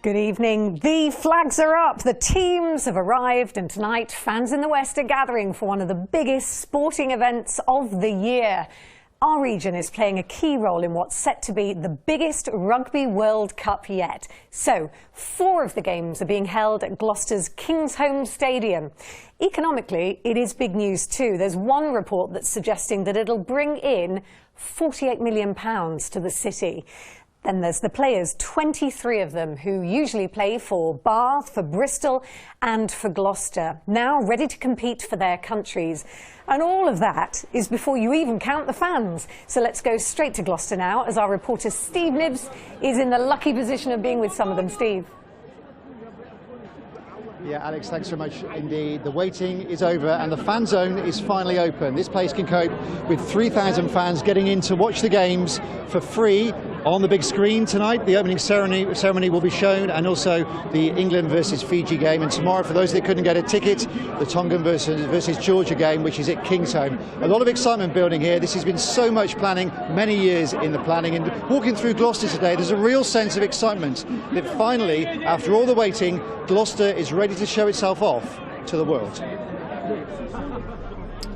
Good evening. The flags are up, the teams have arrived, and tonight fans in the West are gathering for one of the biggest sporting events of the year. Our region is playing a key role in what's set to be the biggest Rugby World Cup yet. So, 4 of the games are being held at Gloucester's Kingsholm Stadium. Economically, it is big news too. There's one report that's suggesting that it'll bring in £48 million to the city. Then there's the players, 23 of them, who usually play for Bath, for Bristol and for Gloucester, now ready to compete for their countries. And all of that is before you even count the fans. So let's go straight to Gloucester now, as our reporter Steve Nibbs is in the lucky position of being with some of them. Steve. Yeah, Alex, thanks very much indeed. The waiting is over and the fan zone is finally open. This place can cope with 3,000 fans getting in to watch the games for free on the big screen tonight. The opening ceremony will be shown, and also the England versus Fiji game. And tomorrow, for those that couldn't get a ticket, the Tongan versus Georgia game, which is at Kingsholm. A lot of excitement building here. This has been so much planning, many years in the planning. And walking through Gloucester today, there's a real sense of excitement that finally, after all the waiting, Gloucester is ready to show itself off to the world.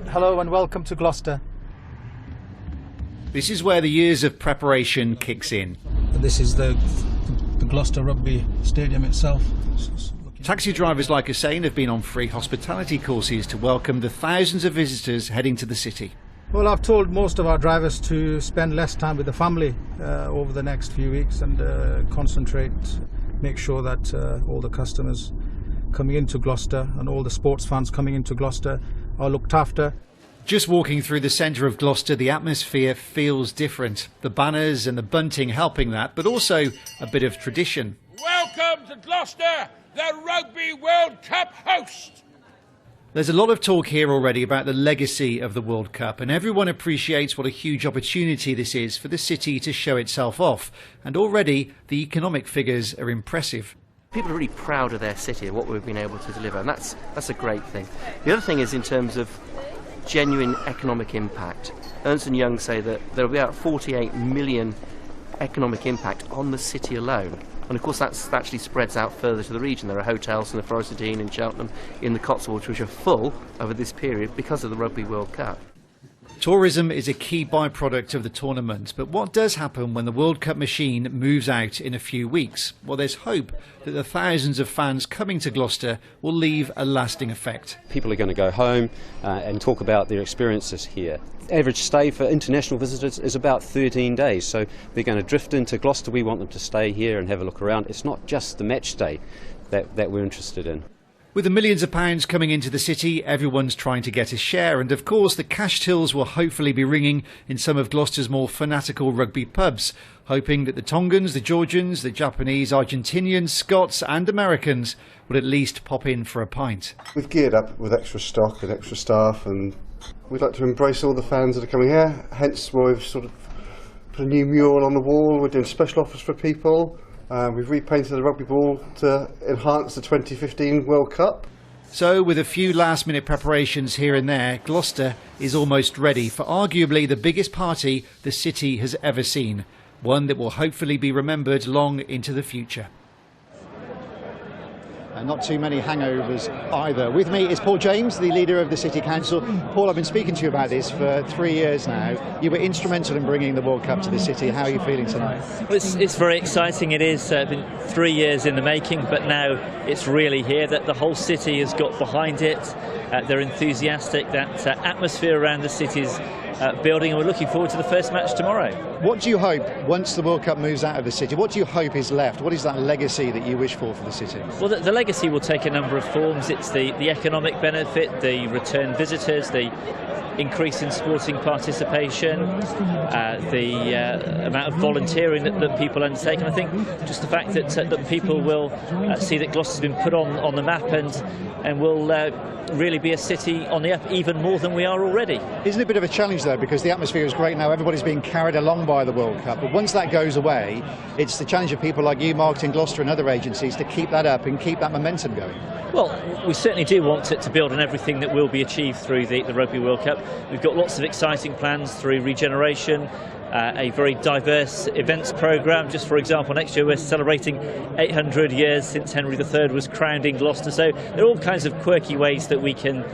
Hello and welcome to Gloucester. This is where the years of preparation kicks in. This is the Gloucester Rugby Stadium itself. Taxi drivers like Hussein have been on free hospitality courses to welcome the thousands of visitors heading to the city. Well, I've told most of our drivers to spend less time with the family over the next few weeks and concentrate, make sure that all the customers coming into Gloucester and all the sports fans coming into Gloucester are looked after. Just walking through the centre of Gloucester, the atmosphere feels different. The banners and the bunting helping that, but also a bit of tradition. Welcome to Gloucester, the Rugby World Cup host. There's a lot of talk here already about the legacy of the World Cup, and everyone appreciates what a huge opportunity this is for the city to show itself off. And already the economic figures are impressive. People are really proud of their city and what we've been able to deliver, and that's a great thing. The other thing is in terms of genuine economic impact. Ernst & Young say that there will be about 48 million economic impact on the city alone. And of course that actually spreads out further to the region. There are hotels in the Forest of Dean, in Cheltenham, in the Cotswolds, which are full over this period because of the Rugby World Cup. Tourism is a key byproduct of the tournament, but what does happen when the World Cup machine moves out in a few weeks? Well, there's hope that the thousands of fans coming to Gloucester will leave a lasting effect. People are going to go home and talk about their experiences here. Average stay for international visitors is about 13 days, so they're going to drift into Gloucester. We want them to stay here and have a look around. It's not just the match day that we're interested in. With the millions of pounds coming into the city, everyone's trying to get a share, and of course the cash tills will hopefully be ringing in some of Gloucester's more fanatical rugby pubs, hoping that the Tongans, the Georgians, the Japanese, Argentinians, Scots and Americans would at least pop in for a pint. We've geared up with extra stock and extra staff, and we'd like to embrace all the fans that are coming here, hence why we've sort of put a new mural on the wall. We're doing special offers for people. We've repainted the rugby ball to enhance the 2015 World Cup. So, with a few last-minute preparations here and there, Gloucester is almost ready for arguably the biggest party the city has ever seen. One that will hopefully be remembered long into the future. And not too many hangovers either. With me is Paul James, the leader of the City Council. Paul, I've been speaking to you about this for 3 years now. You were instrumental in bringing the World Cup to the city. How are you feeling tonight? Well, it's very exciting. It is been 3 years in the making, but now it's really here. That the whole city has got behind it. They're enthusiastic. That atmosphere around the city's building, and we're looking forward to the first match tomorrow. What do you hope, once the World Cup moves out of the city, what do you hope is left? What is that legacy that you wish for the city? Well, the legacy will take a number of forms. It's the economic benefit, the return visitors, the increase in sporting participation, the amount of volunteering that people undertake, and I think just the fact that people will see that Gloucester's been put on the map and will really be a city on the up even more than we are already. Isn't it a bit of a challenge though, because the atmosphere is great now, everybody's being carried along by the World Cup, but once that goes away, it's the challenge of people like you, Marketing Gloucester and other agencies, to keep that up and keep that momentum going. Well, we certainly do want it to build on everything that will be achieved through the Rugby World Cup. We've got lots of exciting plans through regeneration, a very diverse events programme. Just for example, next year we're celebrating 800 years since Henry III was crowned in Gloucester. So there are all kinds of quirky ways that we can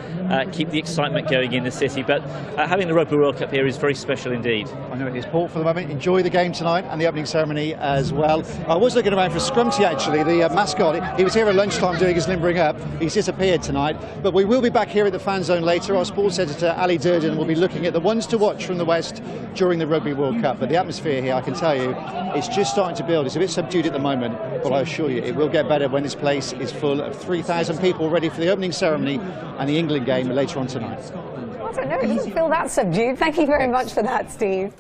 keep the excitement going in the city. But having the Rugby World Cup here is very special indeed. I know it is. Paul, for the moment, enjoy the game tonight and the opening ceremony as well. I was looking around for Scrumpty, actually, the mascot. He was here at lunchtime doing his limbering up. He's disappeared tonight. But we will be back here at the Fanzone later. Our sports editor, Ali Durden, will be looking at the ones to watch from the West during the Rugby World Cup. But the atmosphere here, I can tell you, it's just starting to build. It's a bit subdued at the moment, but I assure you it will get better when this place is full of 3,000 people ready for the opening ceremony and the England game later on tonight. I don't know, it doesn't feel that subdued. Thank you very much for that, Steve.